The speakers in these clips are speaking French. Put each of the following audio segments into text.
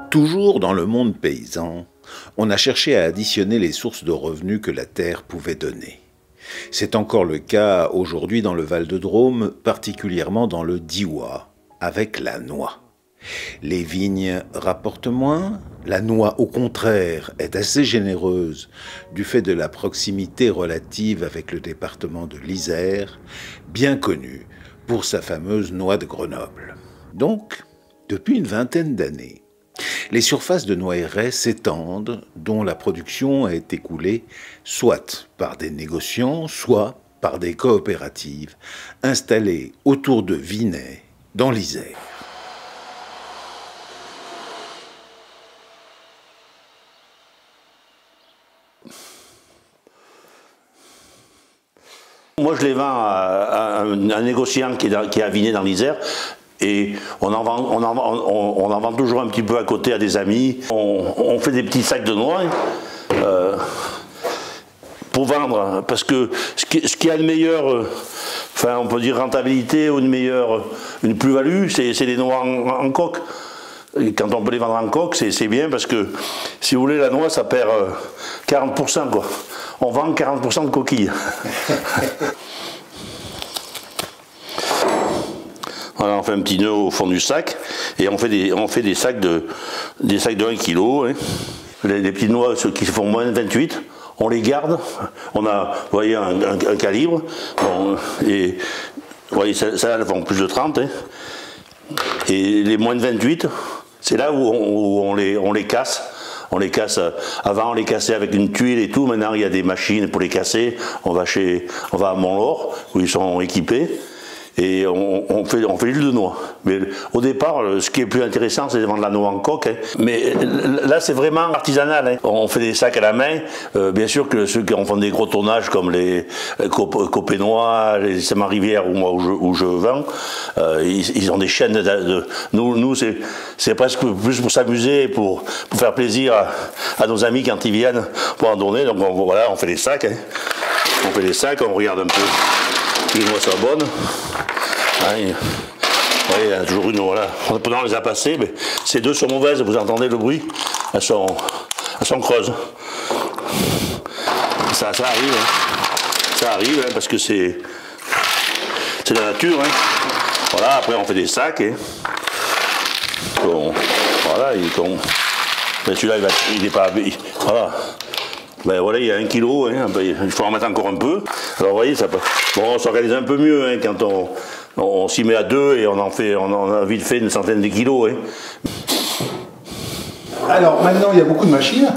Toujours dans le monde paysan, on a cherché à additionner les sources de revenus que la terre pouvait donner. C'est encore le cas aujourd'hui dans le Val-de-Drôme, particulièrement dans le Diois, avec la noix. Les vignes rapportent moins, la noix au contraire est assez généreuse du fait de la proximité relative avec le département de l'Isère, bien connu pour sa fameuse noix de Grenoble. Donc, depuis une vingtaine d'années, les surfaces de noyeraies s'étendent, dont la production est écoulée soit par des négociants, soit par des coopératives installées autour de Vinay, dans l'Isère. Moi, je les vends à un négociant qui est à Vinay dans l'Isère. Et on en vend toujours un petit peu à côté à des amis. On fait des petits sacs de noix pour vendre. Parce que ce qui a le meilleur, enfin on peut dire rentabilité ou une plus-value, c'est les noix en coque. Et quand on peut les vendre en coque, c'est bien parce que, si vous voulez, la noix, ça perd 40%, quoi. On vend 40% de coquilles. Voilà, on fait un petit nœud au fond du sac et on fait des sacs de 1 kg. Hein. Les petites noix qui font moins de 28, on les garde. On a, vous voyez, un calibre. Bon, et vous voyez, ça elles font plus de 30. Hein. Et les moins de 28, c'est là où on les casse. On les casse, avant on les cassait avec une tuile et tout, maintenant il y a des machines pour les casser. On va à Montlore où ils sont équipés. Et on fait l'huile de noix. Mais au départ, ce qui est plus intéressant, c'est de vendre la noix en coque. Hein. Mais là, c'est vraiment artisanal. Hein. On fait des sacs à la main. Bien sûr que ceux qui font des gros tonnages, comme les Copénois, les Saint-Rivière, où je vends, ils ont des chaînes Nous, c'est presque plus pour s'amuser, pour faire plaisir à nos amis quand ils viennent pour en donner. Donc voilà, on fait des sacs. Hein. On fait des sacs, on regarde un peu que les noix soient bonnes. Oui, il y a toujours une, voilà. Pendant on les a passées, mais ces deux sont mauvaises, vous entendez le bruit, elles sont creuses. Ça arrive, hein. Ça arrive, hein, parce que c'est la nature. Hein. Voilà, après on fait des sacs. Hein. Voilà, mais celui-là, il n'est pas... Voilà. Ben voilà, il y a 1 kg, hein, il faut en mettre encore un peu. Alors vous voyez, on s'organise un peu mieux hein, quand on s'y met à deux et on a vite fait une centaine de kilos. Hein. Alors maintenant, il y a beaucoup de machines.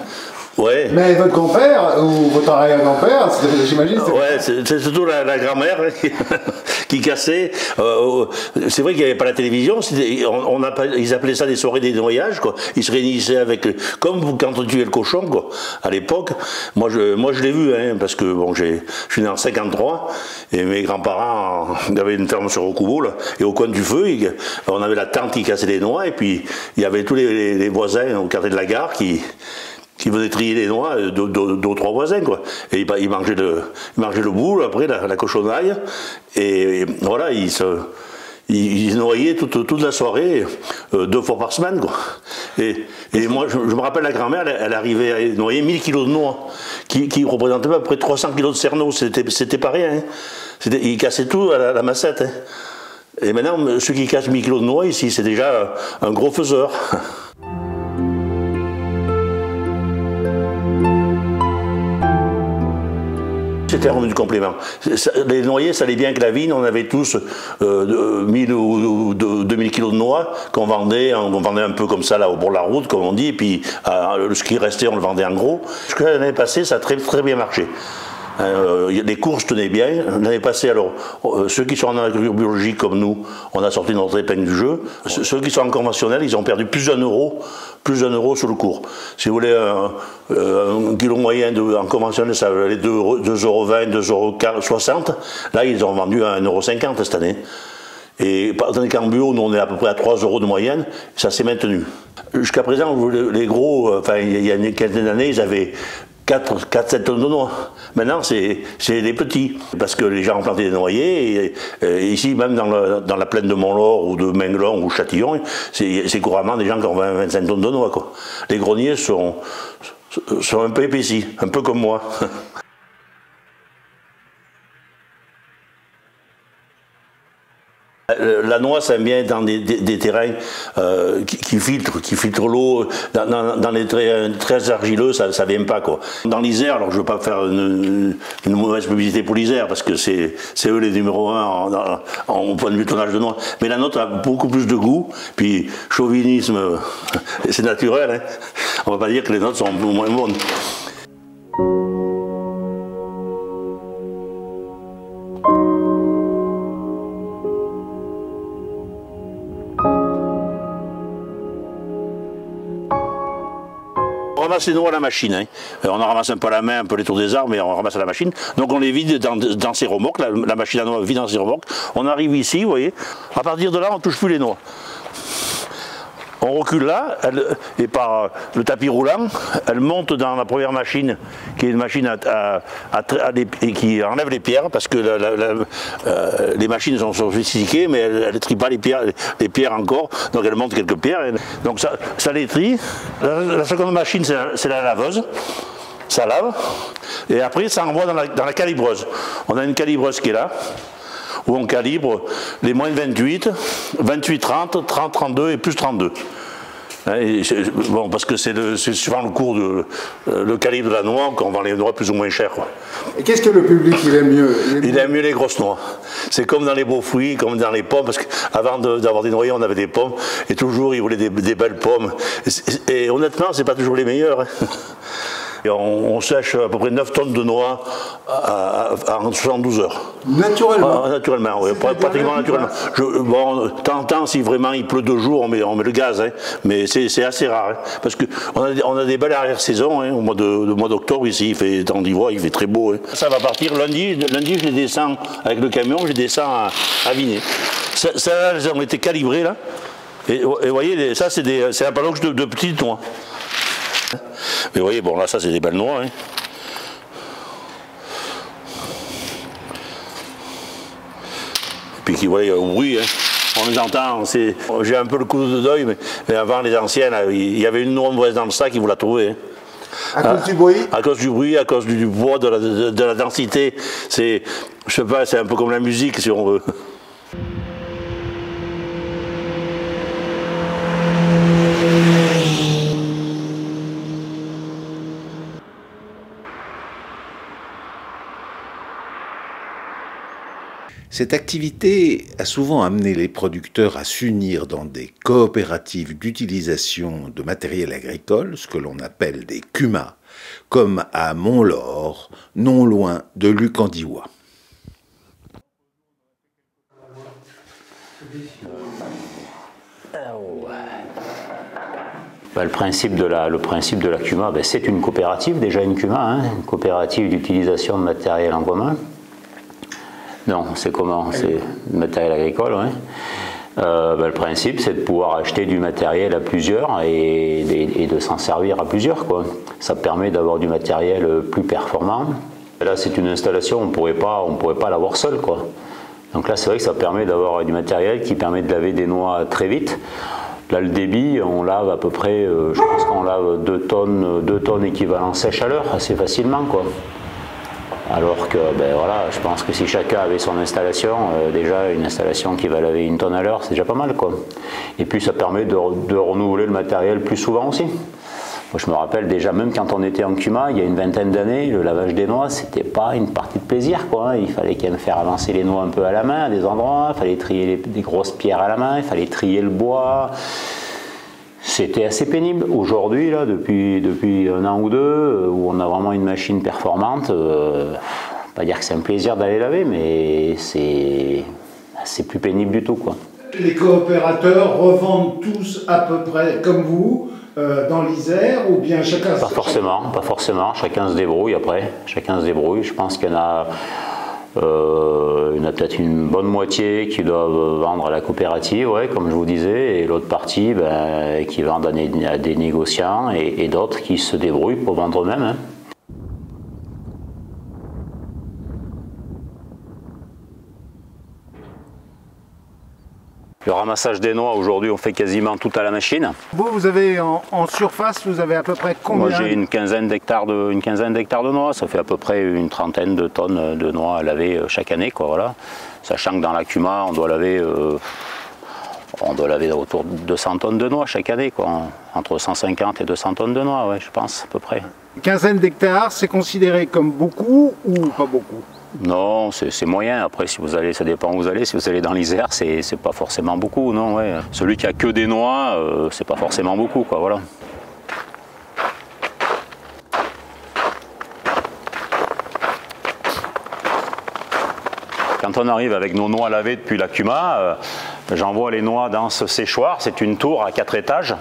Ouais. Mais votre grand-père, ou votre arrière-grand-père, j'imagine... Ouais, c'est surtout la grand-mère qui cassait. C'est vrai qu'il n'y avait pas la télévision, ils appelaient ça des soirées des noyages, quoi. Ils se réunissaient comme quand on tuait le cochon, quoi, à l'époque. Moi je l'ai vu, hein, parce que bon, je suis né en 53, et mes grands-parents avaient une ferme sur Recouveau, là, et au coin du feu, on avait la tante qui cassait les noix, et puis il y avait tous les voisins au quartier de la gare qui venaient trier les noix, deux ou trois voisins, quoi. Et ils mangeaient le bout, après, la cochonaille, et voilà, ils noyaient toute la soirée, 2 fois par semaine, quoi. Et moi, je me rappelle, la grand-mère, elle arrivait à noyer 1000 kilos de noix, qui représentaient à peu près 300 kilos de cerneau, c'était pas rien, hein. Ils cassaient tout à la massette, hein. Et maintenant, ceux qui cassent 1000 kilos de noix, ici, c'est déjà un gros faiseur. C'était un revenu complément. Les noyers, ça allait bien avec la vigne. On avait tous 1000 ou 2000 kilos de noix qu'on vendait. On vendait un peu comme ça, là, au bord de la route, comme on dit. Et puis, ce qui restait, on le vendait en gros. Jusqu'à l'année passée, ça a très, très bien marché. Les courses tenaient bien. L'année passée, alors, ceux qui sont en agriculture biologique comme nous, on a sorti notre épingle du jeu. Ceux qui sont en conventionnel, ils ont perdu plus d'1 euro sur le cours. Si vous voulez, un kilo moyen en conventionnel, ça valait 2,20 euros, 2,60 €. Là, ils ont vendu à 1,50 € cette année. Et tandis qu'en bio, nous on est à peu près à 3 € de moyenne, ça s'est maintenu. Jusqu'à présent, les gros, enfin il y a une quinzaine d'années, ils avaient 4-7 tonnes de noix. Maintenant, c'est les petits, parce que les gens ont planté des noyers, et ici, même dans la plaine de Montlore, ou de Minglon, ou Châtillon, c'est couramment des gens qui ont 20-25 tonnes de noix, quoi. Les greniers sont un peu épaissis, un peu comme moi. La noix, ça aime bien dans des terrains qui filtrent l'eau. Dans les très argileux, ça ne vient pas, quoi. Dans l'Isère, alors je ne veux pas faire une mauvaise publicité pour l'Isère, parce que c'est eux les numéros 1 en point de vue tonnage de noix. Mais la nôtre a beaucoup plus de goût, puis chauvinisme, c'est naturel, hein. On ne va pas dire que les nôtres sont moins bonnes. On ramasse les noix à la machine, hein. On en ramasse un peu à la main, un peu les tours des arbres, mais on ramasse à la machine. Donc on les vide dans ces remorques, la machine à noix vide dans ces remorques. On arrive ici, vous voyez, à partir de là, on ne touche plus les noix. On recule là, et par le tapis roulant, elle monte dans la première machine, qui est une machine et qui enlève les pierres, parce que les machines sont sophistiquées, mais elles ne trient pas les pierres encore, donc elle monte quelques pierres. Donc ça les trie. La seconde machine, c'est la laveuse. Ça lave, et après ça envoie dans la calibreuse. On a une calibreuse qui est là, où on calibre les moins de 28, 28-30, 30-32 et plus 32. Bon, parce que c'est suivant le cours le calibre de la noix qu'on vend les noix plus ou moins chères, quoi. Et qu'est-ce que le public il aime mieux? Il aime mieux les grosses noix. C'est comme dans les beaux fruits, comme dans les pommes, parce qu'avant d'avoir des noyers, on avait des pommes, et toujours ils voulaient des belles pommes. Et honnêtement, c'est pas toujours les meilleures, hein. Et on sèche à peu près 9 tonnes de noix en 72 heures. Naturellement? Naturellement, oui, pratiquement naturellement. Bon, de temps en temps, si vraiment il pleut 2 jours, on met le gaz, hein, mais c'est assez rare, hein, parce qu'on a des belles arrière-saisons, hein, au mois d'octobre ici, il fait temps d'hiver, il fait très beau, hein. Ça va partir lundi, je les descends avec le camion, je les descends à Vinay. Ça, elles ont été calibrées là, et vous voyez, ça c'est la paloche de petites noix. Mais vous voyez, bon là ça c'est des belles noix, hein. Et puis vous voyez au bruit, hein. On les entend, j'ai un peu le coup de deuil, mais avant les anciennes, il y avait une noix mauvaise dans le sac, ils vous la trouvaient, hein. À cause du bruit? À cause du bruit, à cause du poids, de la densité. Je sais pas, c'est un peu comme la musique si on veut. Cette activité a souvent amené les producteurs à s'unir dans des coopératives d'utilisation de matériel agricole, ce que l'on appelle des CUMA, comme à Montlore, non loin de Lucandiwa. Le principe de la CUMA, c'est une coopérative, déjà une CUMA, hein, une coopérative d'utilisation de matériel en commun. Non, c'est comment? C'est du matériel agricole, oui. Le principe, c'est de pouvoir acheter du matériel à plusieurs et de s'en servir à plusieurs, quoi. Ça permet d'avoir du matériel plus performant. Là, c'est une installation, on ne pourrait pas l'avoir seul, quoi. Donc là, c'est vrai que ça permet d'avoir du matériel qui permet de laver des noix très vite. Là, le débit, on lave à peu près, je pense qu'on lave 2 tonnes équivalent sèche à l'heure, assez facilement, quoi. Alors que, voilà, je pense que si chacun avait son installation, déjà une installation qui va laver 1 tonne à l'heure, c'est déjà pas mal, quoi. Et puis ça permet de renouveler le matériel plus souvent aussi. Moi, je me rappelle déjà, même quand on était en CUMA, il y a une vingtaine d'années, le lavage des noix, c'était pas une partie de plaisir, quoi. Il fallait quand même faire avancer les noix un peu à la main à des endroits, il fallait trier des grosses pierres à la main, il fallait trier le bois. C'était assez pénible. Aujourd'hui, là, depuis 1 an ou 2, où on a vraiment une machine performante, pas dire que c'est un plaisir d'aller laver, mais c'est plus pénible du tout, quoi. Les coopérateurs revendent tous à peu près comme vous dans l'Isère, ou bien chacun... Pas forcément. Chacun se débrouille après. Chacun se débrouille. Je pense qu'il y en a... il y en a peut-être une bonne moitié qui doivent vendre à la coopérative, ouais, comme je vous disais, et l'autre partie qui vendent à des négociants et d'autres qui se débrouillent pour vendre eux-mêmes, hein. Le ramassage des noix, aujourd'hui, on fait quasiment tout à la machine. Vous avez en surface, vous avez à peu près combien? Moi, j'ai une quinzaine d'hectares de noix. Ça fait à peu près une trentaine de tonnes de noix à laver chaque année, quoi, voilà. Sachant que dans la CUMA, on doit laver autour de 200 tonnes de noix chaque année, quoi. Entre 150 et 200 tonnes de noix, ouais, je pense, à peu près. Une quinzaine d'hectares, c'est considéré comme beaucoup ou pas beaucoup? Non, c'est moyen. Après, si vous allez, ça dépend où vous allez. Si vous allez dans l'Isère, c'est pas forcément beaucoup, non, ouais. Celui qui a que des noix, c'est pas forcément beaucoup, quoi, voilà. Quand on arrive avec nos noix lavées depuis la CUMA, j'envoie les noix dans ce séchoir. C'est une tour à 4 étages.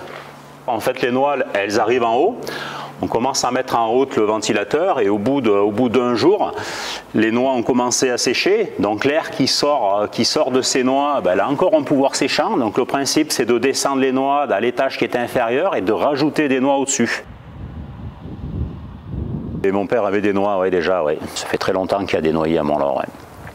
En fait, les noix, elles arrivent en haut. On commence à mettre en route le ventilateur et au bout d'un jour, les noix ont commencé à sécher. Donc l'air qui sort de ces noix, ben, elle a encore un pouvoir séchant. Donc le principe, c'est de descendre les noix à l'étage qui est inférieur et de rajouter des noix au-dessus. Et mon père avait des noix, ouais, déjà, ouais. Ça fait très longtemps qu'il y a des noyers à Mont-Laur. Ouais.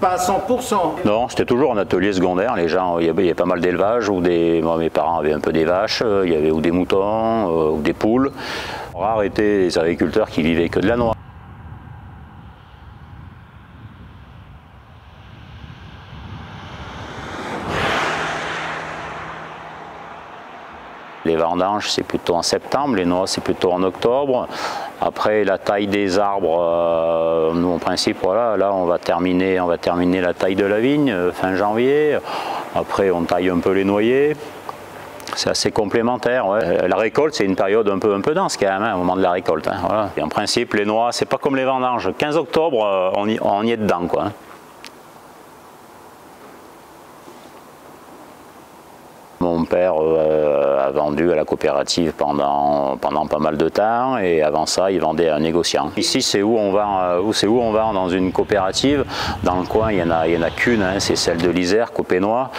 Pas à 100%. Non, c'était toujours un atelier secondaire. Les gens, il y avait pas mal d'élevage. Moi, mes parents avaient un peu des vaches, il y avait ou des moutons, ou des poules. Rares étaient les agriculteurs qui vivaient que de la noix. Les vendanges, c'est plutôt en septembre, les noix, c'est plutôt en octobre. Après, la taille des arbres, nous, en principe, voilà, là, on va terminer la taille de la vigne fin janvier. Après, on taille un peu les noyers. C'est assez complémentaire. Ouais. La récolte, c'est une période un peu dense quand même, hein, au moment de la récolte. Hein, voilà. Et en principe, les noix, c'est pas comme les vendanges. 15 octobre, on y est dedans, quoi. Hein. Mon père a vendu à la coopérative pendant pas mal de temps et avant ça, il vendait à un négociant. Ici, c'est où on vend dans une coopérative. Dans le coin, il y en a qu'une, hein, c'est celle de l'Isère, Copénois.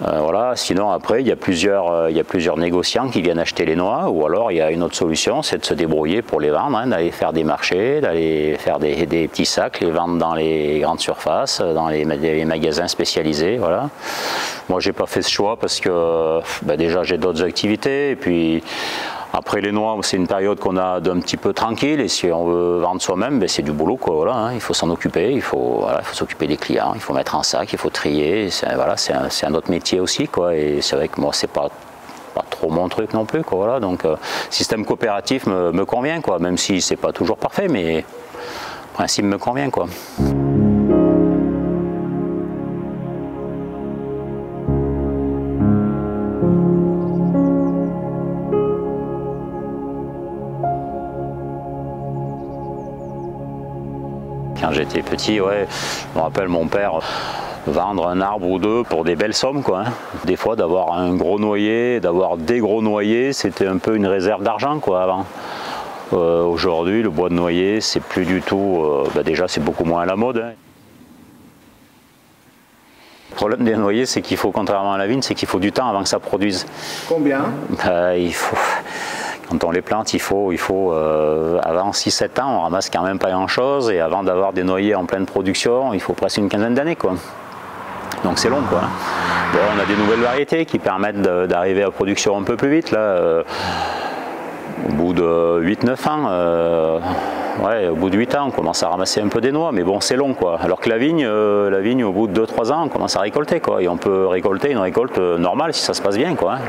Voilà. Sinon, après, il y a plusieurs négociants qui viennent acheter les noix, ou alors il y a une autre solution, c'est de se débrouiller pour les vendre, hein, d'aller faire des marchés, d'aller faire des petits sacs, les vendre dans les grandes surfaces, dans les magasins spécialisés. Voilà. Moi, j'ai pas fait ce choix parce que déjà j'ai d'autres activités, et puis après les noix, c'est une période qu'on a d'un petit peu tranquille, et si on veut vendre soi-même, c'est du boulot, quoi, voilà, hein, il faut s'en occuper, il faut s'occuper des clients, il faut mettre en sac, il faut trier, voilà, c'est un autre métier aussi, quoi, et c'est vrai que moi c'est pas trop mon truc non plus, quoi, voilà, donc système coopératif me convient, quoi, même si c'est pas toujours parfait, mais le principe me convient, quoi. Quand j'étais petit, ouais, je me rappelle mon père vendre un arbre ou deux pour des belles sommes, quoi. Hein. Des fois, d'avoir un gros noyer, d'avoir des gros noyers, c'était un peu une réserve d'argent, quoi, avant. Aujourd'hui, le bois de noyer, c'est plus du tout... déjà, c'est beaucoup moins à la mode. Hein. Le problème des noyers, c'est qu'il faut, contrairement à la vigne, c'est qu'il faut du temps avant que ça produise. Combien? Il faut... Quand on les plante, il faut avant 6-7 ans, on ramasse quand même pas grand-chose, et avant d'avoir des noyers en pleine production, il faut presque une quinzaine d'années, quoi. Donc c'est long, quoi. Bon, on a des nouvelles variétés qui permettent d'arriver à production un peu plus vite, là. Au bout de 8-9 ans, au bout de 8 ans, on commence à ramasser un peu des noix, mais bon, c'est long, quoi. Alors que la vigne, au bout de 2-3 ans, on commence à récolter, quoi. Et on peut récolter une récolte normale si ça se passe bien, quoi.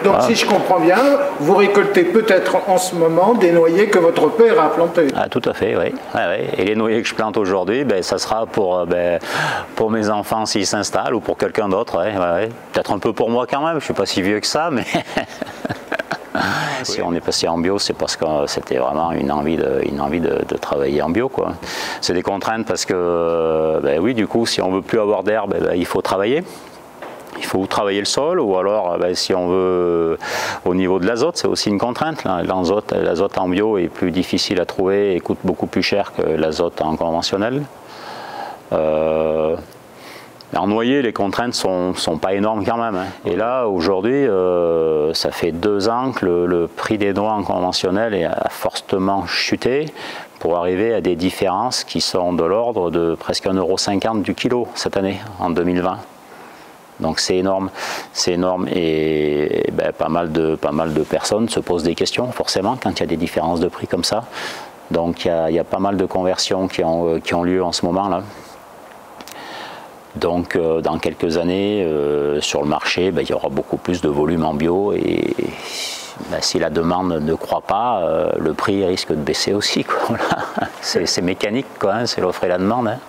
Donc, voilà. Si je comprends bien, vous récoltez peut-être en ce moment des noyers que votre père a plantés. Ah, tout à fait, oui. Ouais. Et les noyers que je plante aujourd'hui, ça sera pour mes enfants s'ils s'installent, ou pour quelqu'un d'autre. Ouais. Peut-être un peu pour moi quand même, je ne suis pas si vieux que ça, mais... Si on est passé en bio, c'est parce que c'était vraiment une envie de travailler en bio, quoi. C'est des contraintes parce que, oui, du coup, si on veut plus avoir d'herbe, il faut travailler. Il faut travailler le sol, ou alors, si on veut, au niveau de l'azote, c'est aussi une contrainte. L'azote en bio est plus difficile à trouver et coûte beaucoup plus cher que l'azote en conventionnel. En noyer, les contraintes sont pas énormes quand même. Hein. Et là, aujourd'hui, ça fait 2 ans que le prix des noix en conventionnel a fortement chuté pour arriver à des différences qui sont de l'ordre de presque 1,50 € du kilo cette année, en 2020. Donc c'est énorme et ben, pas mal de personnes se posent des questions forcément quand il y a des différences de prix comme ça. Donc il y a pas mal de conversions qui ont lieu en ce moment là. Donc dans quelques années sur le marché, ben, il y aura beaucoup plus de volume en bio et ben, si la demande ne croît pas, le prix risque de baisser aussi, quoi. Voilà. C'est mécanique, quoi, hein, c'est l'offre et la demande. Hein.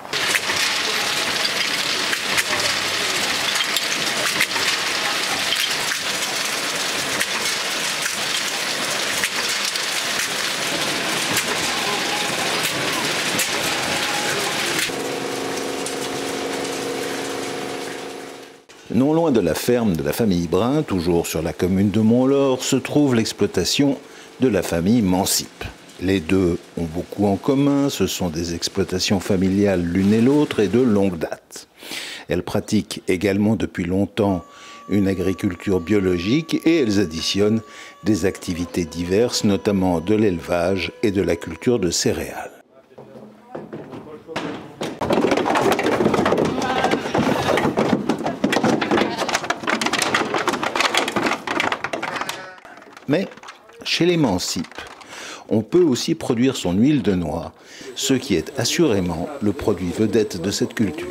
Non loin de la ferme de la famille Brun, toujours sur la commune de Montlore, se trouve l'exploitation de la famille Mansip. Les deux ont beaucoup en commun, ce sont des exploitations familiales l'une et l'autre et de longue date. Elles pratiquent également depuis longtemps une agriculture biologique et elles additionnent des activités diverses, notamment de l'élevage et de la culture de céréales. Mais chez les Mansip, on peut aussi produire son huile de noix, ce qui est assurément le produit vedette de cette culture.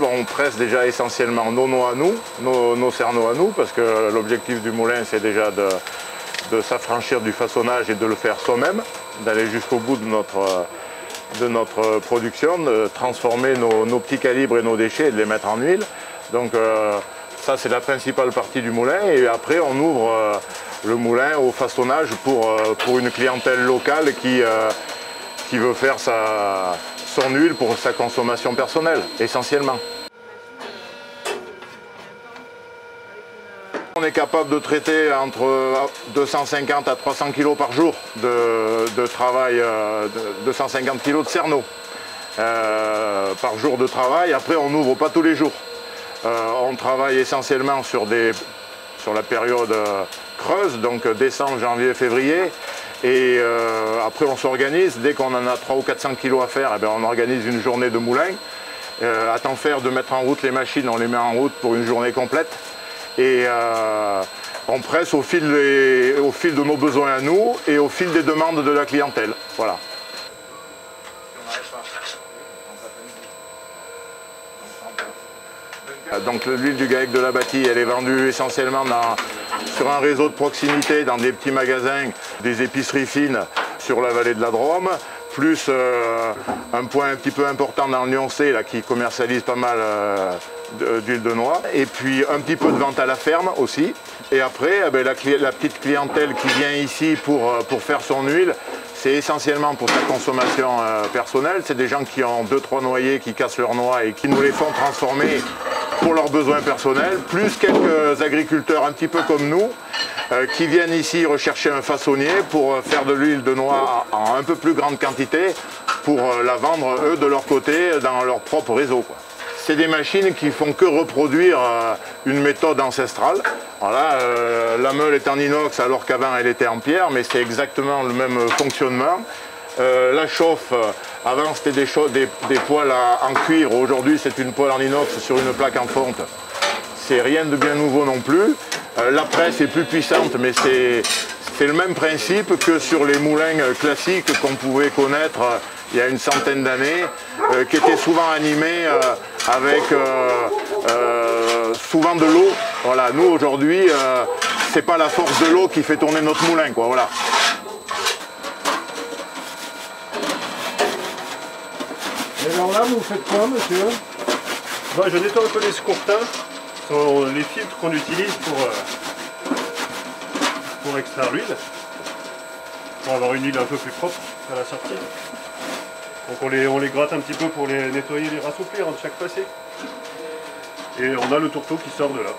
On presse déjà essentiellement nos noix à nous, nos cerneaux à nous, parce que l'objectif du moulin c'est déjà de s'affranchir du façonnage et de le faire soi-même, d'aller jusqu'au bout de notre production, de transformer nos petits calibres et nos déchets et de les mettre en huile. Donc ça c'est la principale partie du moulin et après on ouvre le moulin au façonnage pour une clientèle locale qui veut faire son huile pour sa consommation personnelle, essentiellement. On est capable de traiter entre 250 à 300 kg par jour de travail, 250 kg de cerneaux par jour de travail. Après, on n'ouvre pas tous les jours. On travaille essentiellement sur la période creuse, donc décembre, janvier, février. Et après on s'organise, dès qu'on en a 300 ou 400 kg à faire, eh bien, on organise une journée de moulin. À temps faire de mettre en route les machines, on les met en route pour une journée complète. Et on presse au fil de nos besoins à nous et au fil des demandes de la clientèle. Voilà. Donc l'huile du GAEC de la Bâtie, elle est vendue essentiellement sur un réseau de proximité, dans des petits magasins, des épiceries fines sur la vallée de la Drôme, plus un point un petit peu important dans le Lyonnais là, qui commercialise pas mal d'huile de noix, et puis un petit peu de vente à la ferme aussi. Et après, eh bien, la petite clientèle qui vient ici pour faire son huile, c'est essentiellement pour sa consommation personnelle. C'est des gens qui ont 2-3 noyers, qui cassent leurs noix et qui nous les font transformer pour leurs besoins personnels, plus quelques agriculteurs un petit peu comme nous, qui viennent ici rechercher un façonnier pour faire de l'huile de noix en un peu plus grande quantité, pour la vendre eux de leur côté dans leur propre réseau, quoi. C'est des machines qui font que reproduire une méthode ancestrale. Voilà, la meule est en inox alors qu'avant elle était en pierre, mais c'est exactement le même fonctionnement. La chauffe, avant c'était des poêles en cuir, aujourd'hui c'est une poêle en inox sur une plaque en fonte. C'est rien de bien nouveau non plus. La presse est plus puissante, mais c'est le même principe que sur les moulins classiques qu'on pouvait connaître il y a une centaine d'années, qui étaient souvent animés avec souvent de l'eau. Voilà, nous aujourd'hui, c'est pas la force de l'eau qui fait tourner notre moulin, quoi. Voilà. Et alors là, vous faites quoi, monsieur? Moi, je nettoie un peu les scourtins, ce sont les filtres qu'on utilise pour extraire l'huile, pour avoir une huile un peu plus propre à la sortie. Donc on les gratte un petit peu pour les nettoyer, les rassouplir entre chaque passé. Et on a le tourteau qui sort de là.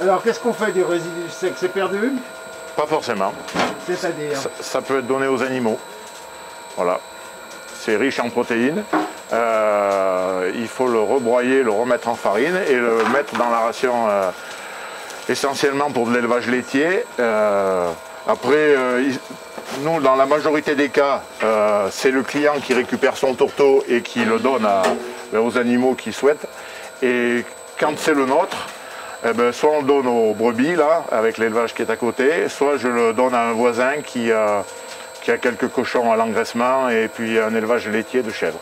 Alors qu'est-ce qu'on fait du résidu sec? C'est perdu? Pas forcément. C'est-à-dire? Ça peut être donné aux animaux. Voilà. C'est riche en protéines. Il faut le rebroyer, le remettre en farine et le mettre dans la ration essentiellement pour de l'élevage laitier. Après, nous, dans la majorité des cas, c'est le client qui récupère son tourteau et qui le donne aux animaux qu'il souhaite. Et quand c'est le nôtre, eh ben, soit on le donne aux brebis, là, avec l'élevage qui est à côté, soit je le donne à un voisin qui a quelques cochons à l'engraissement et puis un élevage laitier de chèvres.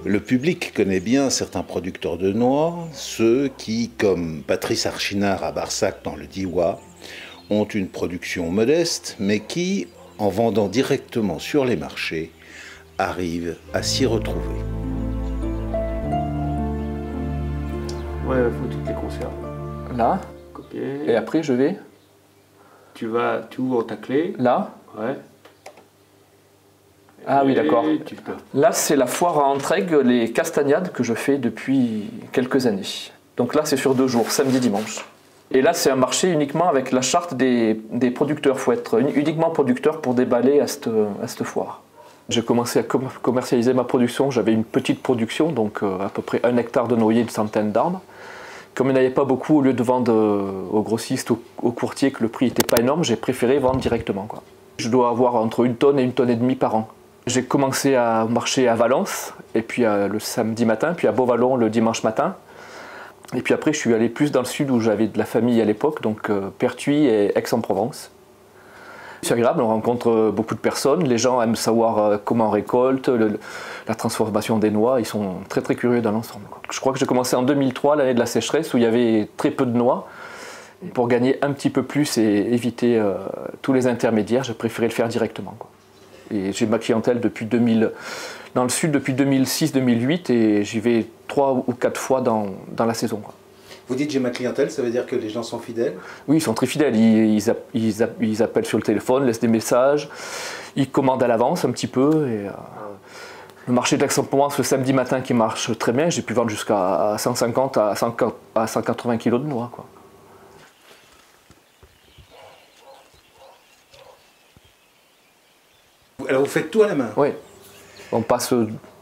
Le public connaît bien certains producteurs de noix, ceux qui, comme Patrice Archinard à Barsac dans le Diois, ont une production modeste, mais qui, en vendant directement sur les marchés, arrivent à s'y retrouver. Ouais, il faut toutes les conserves. Là. Copier. Et après, je vais. Tu ouvres ta clé. Là. Ouais. Ah oui, d'accord. Tu peux. Là, c'est la foire à Entraigues, les castagnades que je fais depuis quelques années. Donc là, c'est sur 2 jours, samedi, dimanche. Et là, c'est un marché uniquement avec la charte des producteurs. Il faut être uniquement producteur pour déballer à cette foire. J'ai commencé à commercialiser ma production. J'avais une petite production, donc à peu près 1 hectare de noyer, une centaine d'arbres. Comme il n'y en avait pas beaucoup, au lieu de vendre aux grossistes, aux courtiers, que le prix n'était pas énorme, j'ai préféré vendre directement, quoi. Je dois avoir entre 1 tonne et 1,5 tonne par an. J'ai commencé à marcher à Valence, et puis le samedi matin, puis à Beauvallon le dimanche matin. Et puis après, je suis allé plus dans le sud où j'avais de la famille à l'époque, donc Pertuis et Aix-en-Provence. C'est agréable, on rencontre beaucoup de personnes, les gens aiment savoir comment on récolte, la transformation des noix, ils sont très très curieux dans l'ensemble. Je crois que j'ai commencé en 2003, l'année de la sécheresse, où il y avait très peu de noix. Et pour gagner un petit peu plus et éviter tous les intermédiaires, j'ai préféré le faire directement, quoi. Et j'ai ma clientèle dans le sud depuis 2006-2008 et j'y vais 3 ou 4 fois dans la saison, quoi. Vous dites j'ai ma clientèle, ça veut dire que les gens sont fidèles? Oui, ils sont très fidèles. Ils appellent sur le téléphone, laissent des messages, ils commandent à l'avance un petit peu. Et, le marché d'Aix-en-Provence le samedi matin qui marche très bien, j'ai pu vendre jusqu'à 150 à 180 kg de noix, quoi. Alors vous faites tout à la main? Oui. On passe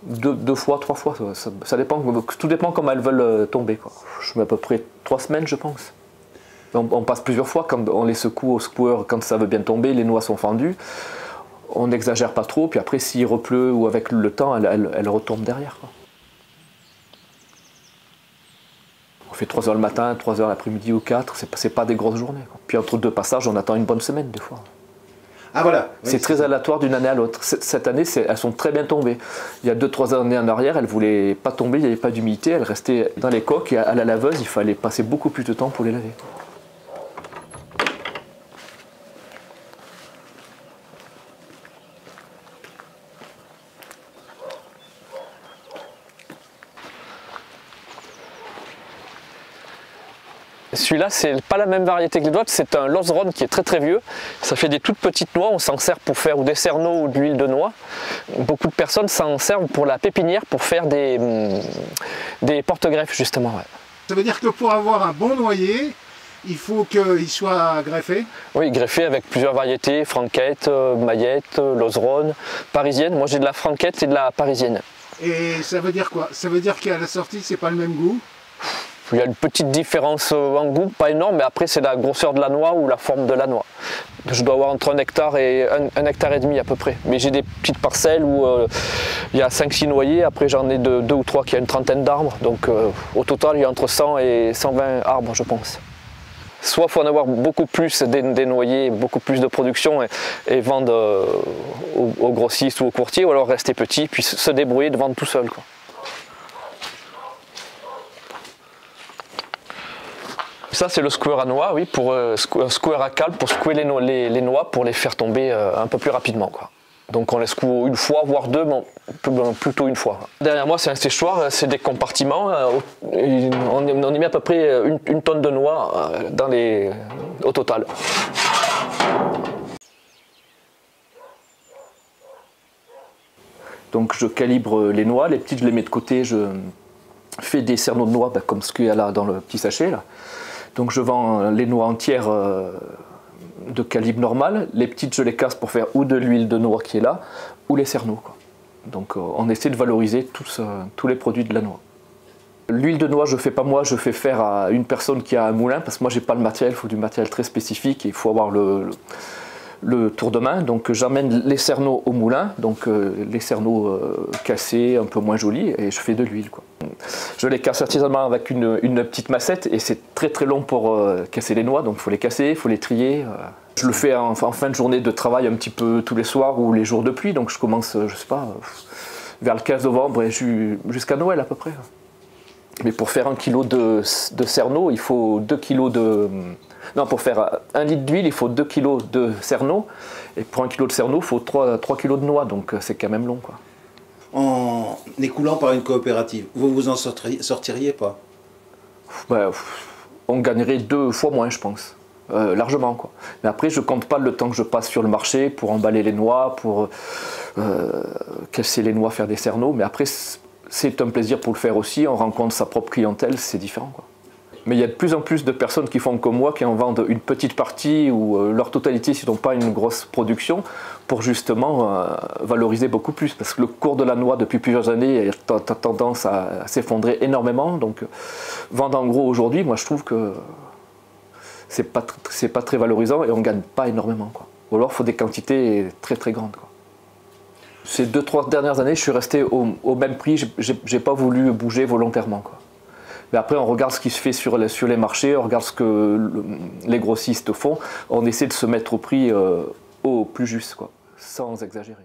2 fois, 3 fois. Ça dépend. Tout dépend comment elles veulent tomber, quoi. Je mets à peu près 3 semaines, je pense. On passe plusieurs fois. Quand on les secoue au secoueur, quand ça veut bien tomber, les noix sont fendues. On n'exagère pas trop. Puis après, s'il repleut ou avec le temps, elles retombent derrière, quoi. On fait 3 heures le matin, 3 heures l'après-midi ou 4. C'est pas des grosses journées, quoi. Puis entre 2 passages, on attend une bonne semaine des fois. Ah voilà. Oui, c'est très aléatoire d'une année à l'autre. Cette année, elles sont très bien tombées. Il y a 2-3 années en arrière, elles ne voulaient pas tomber, il n'y avait pas d'humidité, elles restaient dans les coques et à la laveuse, il fallait passer beaucoup plus de temps pour les laver. Celui-là, c'est pas la même variété que les autres, c'est un Lozron qui est très très vieux. Ça fait des toutes petites noix, on s'en sert pour faire ou des cerneaux ou de l'huile de noix. Beaucoup de personnes s'en servent pour la pépinière, pour faire des porte-greffes justement. Ouais. Ça veut dire que pour avoir un bon noyer, il faut qu'il soit greffé? Oui, greffé avec plusieurs variétés, franquette, maillette, Lozron, parisienne. Moi j'ai de la franquette et de la parisienne. Et ça veut dire quoi? Ça veut dire qu'à la sortie, c'est pas le même goût? Il y a une petite différence en goût, pas énorme, mais après c'est la grosseur de la noix ou la forme de la noix. Je dois avoir entre 1 hectare et 1,5 hectare à peu près. Mais j'ai des petites parcelles où il y a 5-6 noyers, après j'en ai 2 ou 3 qui a une trentaine d'arbres. Donc au total il y a entre 100 et 120 arbres je pense. Soit il faut en avoir beaucoup plus des noyers, beaucoup plus de production et vendre aux grossistes ou aux courtiers, ou alors rester petit puis se débrouiller de vendre tout seul, quoi. Ça c'est le secoueur à noix, oui, pour secoueur à cale pour secouer les noix pour les faire tomber un peu plus rapidement, quoi. Donc on laisse couler une fois, voire deux, mais plutôt une fois. Derrière moi, c'est un séchoir, c'est des compartiments. On y met à peu près une tonne de noix au total. Donc je calibre les noix, les petites je les mets de côté, je fais des cerneaux de noix comme ce qu'il y a là dans le petit sachet. Là. Donc je vends les noix entières de calibre normal, les petites je les casse pour faire ou de l'huile de noix qui est là, ou les cerneaux. Quoi. Donc on essaie de valoriser tous les produits de la noix. L'huile de noix je fais pas moi, je fais faire à une personne qui a un moulin, parce que moi j'ai pas le matériel, il faut du matériel très spécifique, et il faut avoir le tour de main, donc j'amène les cerneaux au moulin, donc les cerneaux cassés, un peu moins jolis, et je fais de l'huile. Je les casse artisanalement avec une petite massette, et c'est très très long pour casser les noix, donc il faut les casser, il faut les trier. Je le fais en fin de journée de travail un petit peu tous les soirs ou les jours de pluie, donc je commence, je sais pas, vers le 15 novembre et jusqu'à Noël à peu près. Mais pour faire 1 kg de cerneaux, il faut 2 kg de... Non, pour faire 1 litre d'huile, il faut 2 kg de cerneaux. Et pour 1 kg de cerneaux, il faut 3 kg de noix. Donc c'est quand même long. Quoi. En écoulant par une coopérative, vous vous en sortiriez pas? Ben, on gagnerait 2 fois moins, je pense. Largement. Quoi. Mais après, je ne compte pas le temps que je passe sur le marché pour emballer les noix, pour casser les noix, faire des cerneaux. Mais après, c'est un plaisir pour le faire aussi. On rencontre sa propre clientèle, c'est différent. Quoi. Mais il y a de plus en plus de personnes qui font comme moi, qui en vendent une petite partie ou leur totalité s'ils n'ont pas une grosse production, pour justement valoriser beaucoup plus. Parce que le cours de la noix depuis plusieurs années a tendance à s'effondrer énormément. Donc vendre en gros aujourd'hui, moi je trouve que c'est pas très valorisant et on ne gagne pas énormément. Quoi. Ou alors il faut des quantités très très grandes. Quoi. Ces 2-3 dernières années, je suis resté au même prix, j'ai pas voulu bouger volontairement. Quoi. Mais après, on regarde ce qui se fait sur les marchés, on regarde ce que les grossistes font, on essaie de se mettre au prix au plus juste, quoi, sans exagérer.